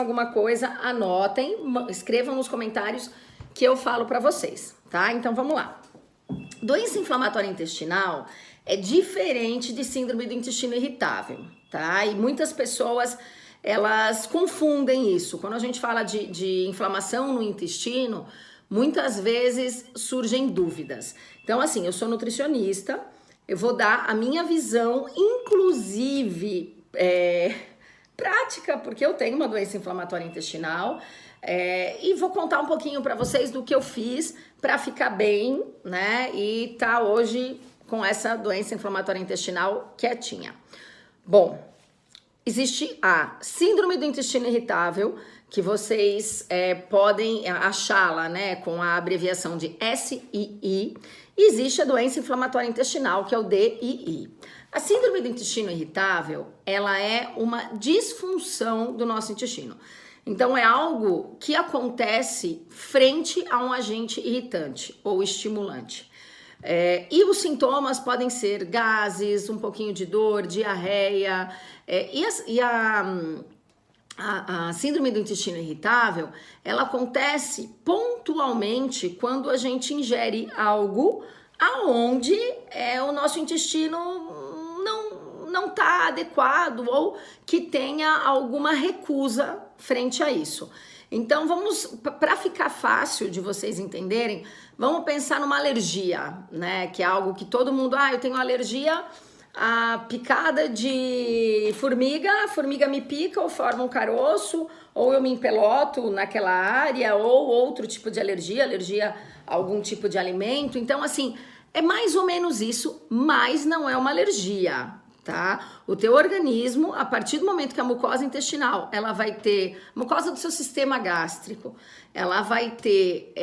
alguma coisa, anotem, escrevam nos comentários que eu falo para vocês, tá? Então vamos lá. Doença inflamatória intestinal é diferente de síndrome do intestino irritável, tá? E muitas pessoas, elas confundem isso. Quando a gente fala de inflamação no intestino, muitas vezes surgem dúvidas. Então, assim, eu sou nutricionista, eu vou dar a minha visão, inclusive prática, porque eu tenho uma doença inflamatória intestinal, e vou contar um pouquinho para vocês do que eu fiz para ficar bem, né? E tá hoje com essa doença inflamatória intestinal quietinha. Bom, existe a síndrome do intestino irritável, que vocês podem achá-la, né, com a abreviação de SII. E existe a doença inflamatória intestinal, que é o DII. A síndrome do intestino irritável, ela é uma disfunção do nosso intestino. Então, é algo que acontece frente a um agente irritante ou estimulante. E os sintomas podem ser gases, um pouquinho de dor, diarreia. A síndrome do intestino irritável, ela acontece pontualmente quando a gente ingere algo aonde o nosso intestino não está adequado ou que tenha alguma recusa frente a isso. Então para ficar fácil de vocês entenderem, vamos pensar numa alergia, né? Que é algo que todo mundo, eu tenho alergia à picada de formiga, a formiga me pica ou forma um caroço, ou eu me empeloto naquela área, ou outro tipo de alergia a algum tipo de alimento. Então, assim, é mais ou menos isso, mas não é uma alergia, tá? O teu organismo, a partir do momento que a mucosa intestinal, ela vai ter, mucosa do seu sistema gástrico, ela vai ter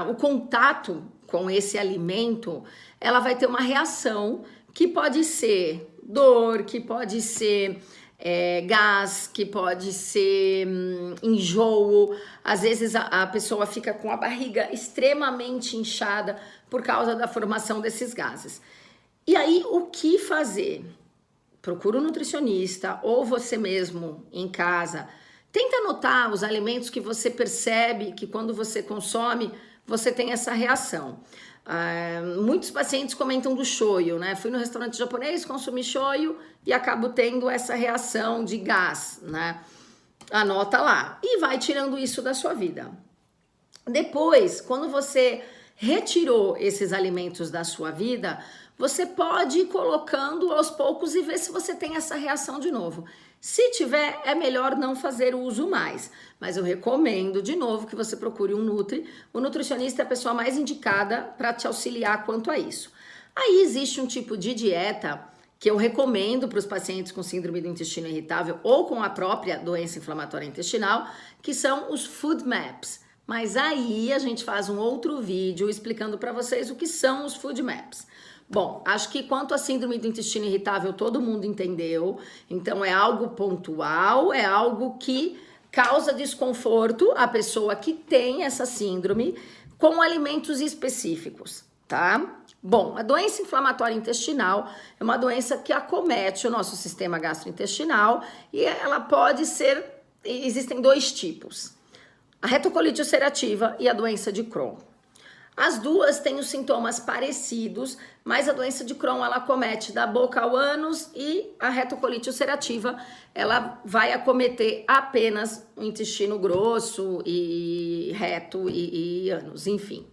o contato com esse alimento, ela vai ter uma reação que pode ser dor, que pode ser gás, que pode ser enjoo. Às vezes a pessoa fica com a barriga extremamente inchada por causa da formação desses gases. E aí, o que fazer? Procura um nutricionista ou você mesmo em casa. Tenta anotar os alimentos que você percebe que quando você consome, você tem essa reação. Muitos pacientes comentam do shoyu, né? Fui no restaurante japonês, consumi shoyu e acabo tendo essa reação de gás, né? Anota lá e vai tirando isso da sua vida. Depois, quando você retirou esses alimentos da sua vida, você pode ir colocando aos poucos e ver se você tem essa reação de novo. Se tiver, é melhor não fazer uso mais. Mas eu recomendo, de novo, que você procure um nutri. O nutricionista é a pessoa mais indicada para te auxiliar quanto a isso. Aí existe um tipo de dieta que eu recomendo para os pacientes com síndrome do intestino irritável ou com a própria doença inflamatória intestinal, que são os food maps. Mas aí a gente faz um outro vídeo explicando para vocês o que são os food maps. Bom, acho que quanto à síndrome do intestino irritável todo mundo entendeu. Então é algo pontual, é algo que causa desconforto à pessoa que tem essa síndrome com alimentos específicos, tá? Bom, a doença inflamatória intestinal é uma doença que acomete o nosso sistema gastrointestinal e ela pode ser, existem dois tipos, a retocolite ulcerativa e a doença de Crohn. As duas têm os sintomas parecidos, mas a doença de Crohn ela acomete da boca ao ânus e a retocolite ulcerativa ela vai acometer apenas o intestino grosso e reto e ânus, enfim.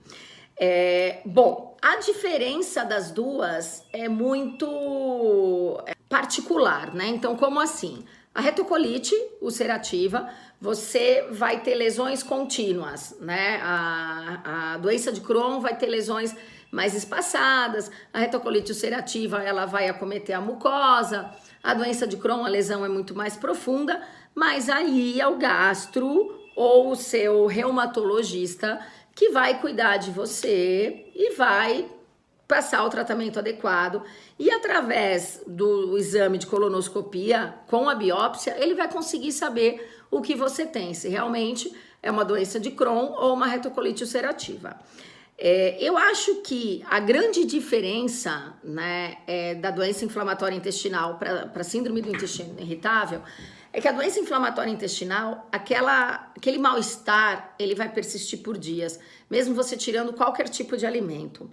Bom, a diferença das duas é muito particular, né? Então, como assim? A retocolite ulcerativa, você vai ter lesões contínuas, né? A doença de Crohn vai ter lesões mais espaçadas, a retocolite ulcerativa, ela vai acometer a mucosa, a doença de Crohn, a lesão é muito mais profunda, mas aí é o gastro ou o seu reumatologista que vai cuidar de você e vai passar o tratamento adequado e através do exame de colonoscopia com a biópsia, ele vai conseguir saber o que você tem, se realmente é uma doença de Crohn ou uma retocolite ulcerativa. Eu acho que a grande diferença, né, da doença inflamatória intestinal para a síndrome do intestino irritável É que a doença inflamatória intestinal, aquele mal-estar, ele vai persistir por dias, mesmo você tirando qualquer tipo de alimento.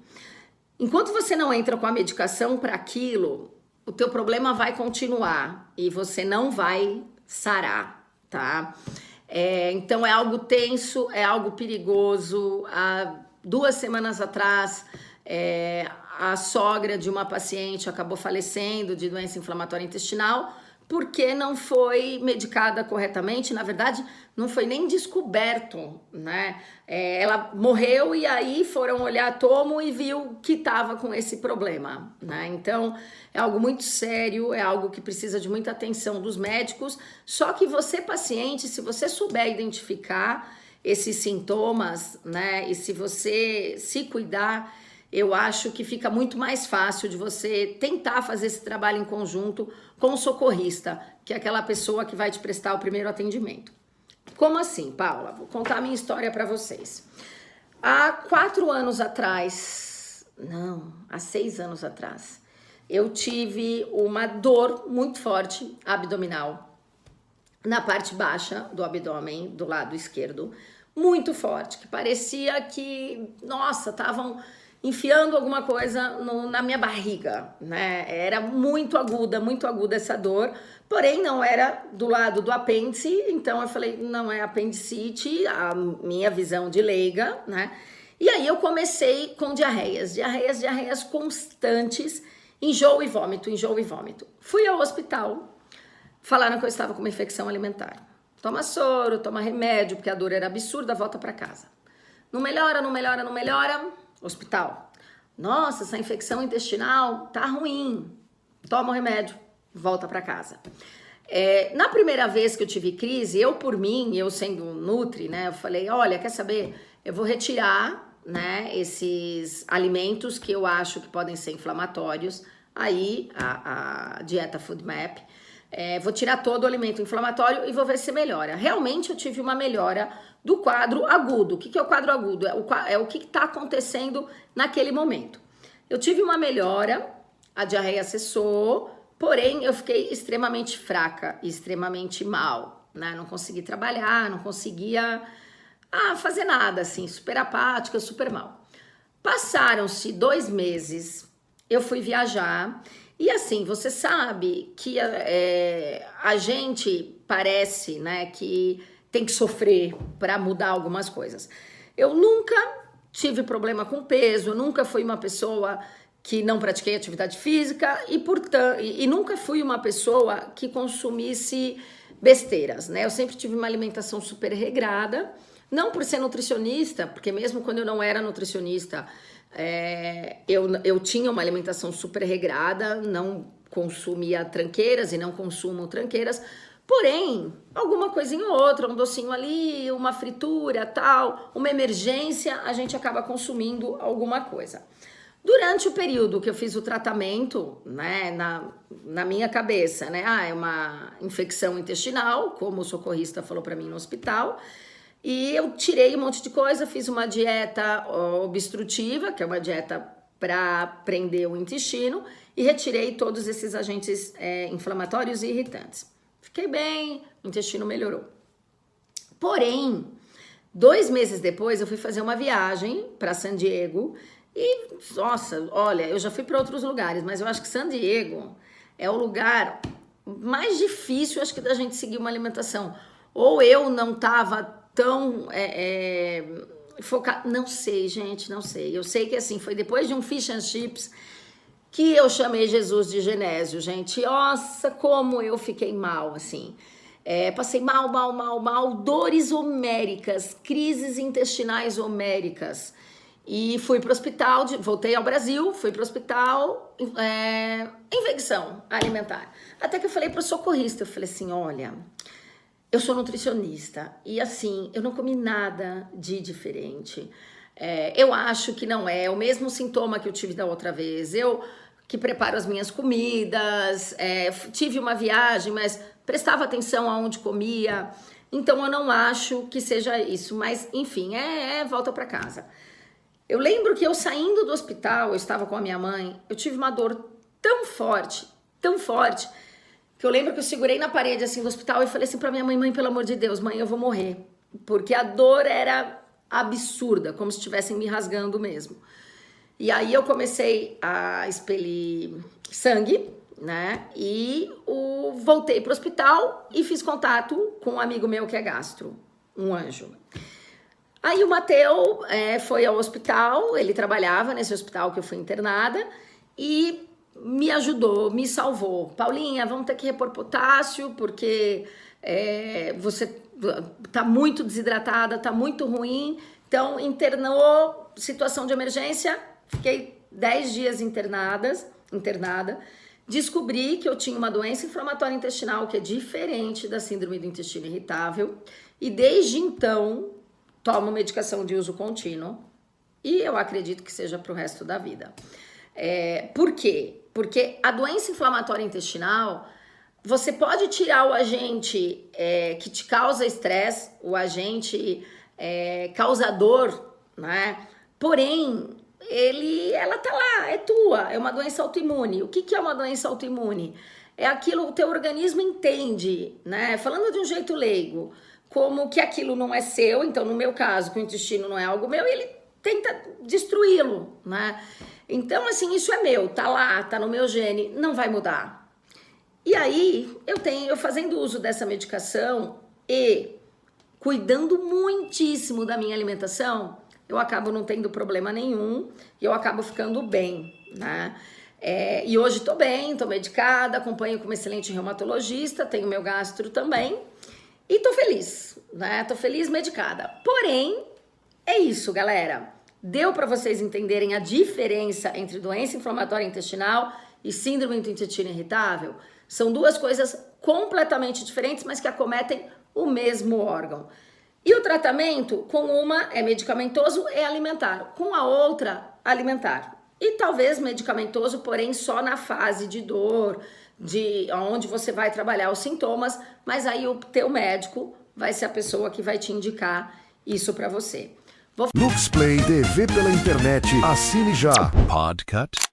Enquanto você não entra com a medicação para aquilo, o teu problema vai continuar e você não vai sarar, tá? Então é algo tenso, é algo perigoso. Há 2 semanas atrás, a sogra de uma paciente acabou falecendo de doença inflamatória intestinal porque não foi medicada corretamente. Na verdade, não foi nem descoberto, né? Ela morreu e aí foram olhar tomo e viu que estava com esse problema, né? Então, é algo muito sério, é algo que precisa de muita atenção dos médicos. Só que você, paciente, se você souber identificar esses sintomas, né? E se você se cuidar, eu acho que fica muito mais fácil de você tentar fazer esse trabalho em conjunto com o socorrista, que é aquela pessoa que vai te prestar o primeiro atendimento. Como assim, Paula? Vou contar a minha história para vocês. Há 4 anos atrás, não, há 6 anos atrás, eu tive uma dor muito forte abdominal na parte baixa do abdômen, do lado esquerdo, muito forte, que parecia que, nossa, estavam enfiando alguma coisa na minha barriga, né? Era muito aguda essa dor, porém não era do lado do apêndice, então eu falei, não é apendicite, a minha visão de leiga, né? E aí eu comecei com diarreias constantes, enjoo e vômito. Fui ao hospital, falaram que eu estava com uma infecção alimentar. Toma soro, toma remédio, porque a dor era absurda, volta para casa. Não melhora, hospital. Nossa, essa infecção intestinal tá ruim. Toma o remédio, volta para casa. Na primeira vez que eu tive crise, eu sendo nutri, né, eu falei, olha, quer saber? Eu vou retirar, né, esses alimentos que eu acho que podem ser inflamatórios. Aí, a dieta FoodMap. Vou tirar todo o alimento inflamatório e vou ver se melhora. Realmente eu tive uma melhora do quadro agudo. O que é o quadro agudo? É o que está acontecendo naquele momento. Eu tive uma melhora, a diarreia cessou, porém eu fiquei extremamente fraca, extremamente mal, né? Não consegui trabalhar, não conseguia fazer nada, assim, super apática, super mal. Passaram-se 2 meses, eu fui viajar. E assim, você sabe que a gente parece, né, que tem que sofrer para mudar algumas coisas. Eu nunca tive problema com peso, nunca fui uma pessoa que não pratiquei atividade física e nunca fui uma pessoa que consumisse besteiras, né? Eu sempre tive uma alimentação super regrada, não por ser nutricionista, porque mesmo quando eu não era nutricionista, eu tinha uma alimentação super regrada, não consumia tranqueiras e não consumo tranqueiras, porém, alguma coisinha ou outra, um docinho ali, uma fritura, tal, uma emergência, a gente acaba consumindo alguma coisa. Durante o período que eu fiz o tratamento, né, na minha cabeça, né, é uma infecção intestinal, como o socorrista falou para mim no hospital, e eu tirei um monte de coisa, fiz uma dieta obstrutiva, que é uma dieta para prender o intestino, e retirei todos esses agentes inflamatórios e irritantes. Fiquei bem, o intestino melhorou. Porém, 2 meses depois, eu fui fazer uma viagem para San Diego e, nossa, olha, eu já fui para outros lugares, mas eu acho que San Diego é o lugar mais difícil, acho que, da gente seguir uma alimentação. Ou eu não estava tão focado, não sei, gente, não sei. Eu sei que assim, foi depois de um fish and chips que eu chamei Jesus de Genésio, gente. Nossa, como eu fiquei mal, assim. Passei mal, dores homéricas, crises intestinais homéricas. E fui pro hospital, voltei ao Brasil, fui pro hospital, infecção alimentar. Até que eu falei pro socorrista, eu falei assim, olha, eu sou nutricionista e assim, eu não comi nada de diferente. Eu acho que não é o mesmo sintoma que eu tive da outra vez. Eu que preparo as minhas comidas, tive uma viagem, mas prestava atenção aonde comia. Então eu não acho que seja isso, mas enfim, volta para casa. Eu lembro que eu saindo do hospital, eu estava com a minha mãe, eu tive uma dor tão forte, que que eu lembro que eu segurei na parede assim do hospital e falei assim pra minha mãe: mãe, pelo amor de Deus, mãe, eu vou morrer. Porque a dor era absurda, como se estivessem me rasgando mesmo. E aí eu comecei a expelir sangue, né? E voltei pro hospital e fiz contato com um amigo meu que é gastro, um anjo. Aí o Mateu foi ao hospital, ele trabalhava nesse hospital que eu fui internada e me ajudou, me salvou. Paulinha, vamos ter que repor potássio porque você tá muito desidratada, tá muito ruim. Então internou, situação de emergência, fiquei 10 dias internada. Descobri que eu tinha uma doença inflamatória intestinal que é diferente da síndrome do intestino irritável e desde então tomo medicação de uso contínuo e eu acredito que seja para o resto da vida. Por quê? Porque a doença inflamatória intestinal, você pode tirar o agente que te causa estresse, o agente causador, né? Porém, ela tá lá, é tua, é uma doença autoimune. O que é uma doença autoimune? É aquilo que o teu organismo entende, né? Falando de um jeito leigo, como que aquilo não é seu, então no meu caso, que o intestino não é algo meu, ele tenta destruí-lo, né? Então, assim, isso é meu, tá lá, tá no meu gene, não vai mudar. E aí, eu fazendo uso dessa medicação e cuidando muitíssimo da minha alimentação, eu acabo não tendo problema nenhum e eu acabo ficando bem, né? E hoje tô bem, tô medicada, acompanho com uma excelente reumatologista, tenho meu gastro também e tô feliz, né? Tô feliz medicada. Porém, é isso, galera. Deu para vocês entenderem a diferença entre doença inflamatória intestinal e síndrome do intestino irritável? São duas coisas completamente diferentes, mas que acometem o mesmo órgão. E o tratamento, com uma é medicamentoso, é alimentar. Com a outra, alimentar. E talvez medicamentoso, porém só na fase de dor, onde você vai trabalhar os sintomas, mas aí o teu médico vai ser a pessoa que vai te indicar isso para você. Lux Play TV pela internet, assine já. Podcut.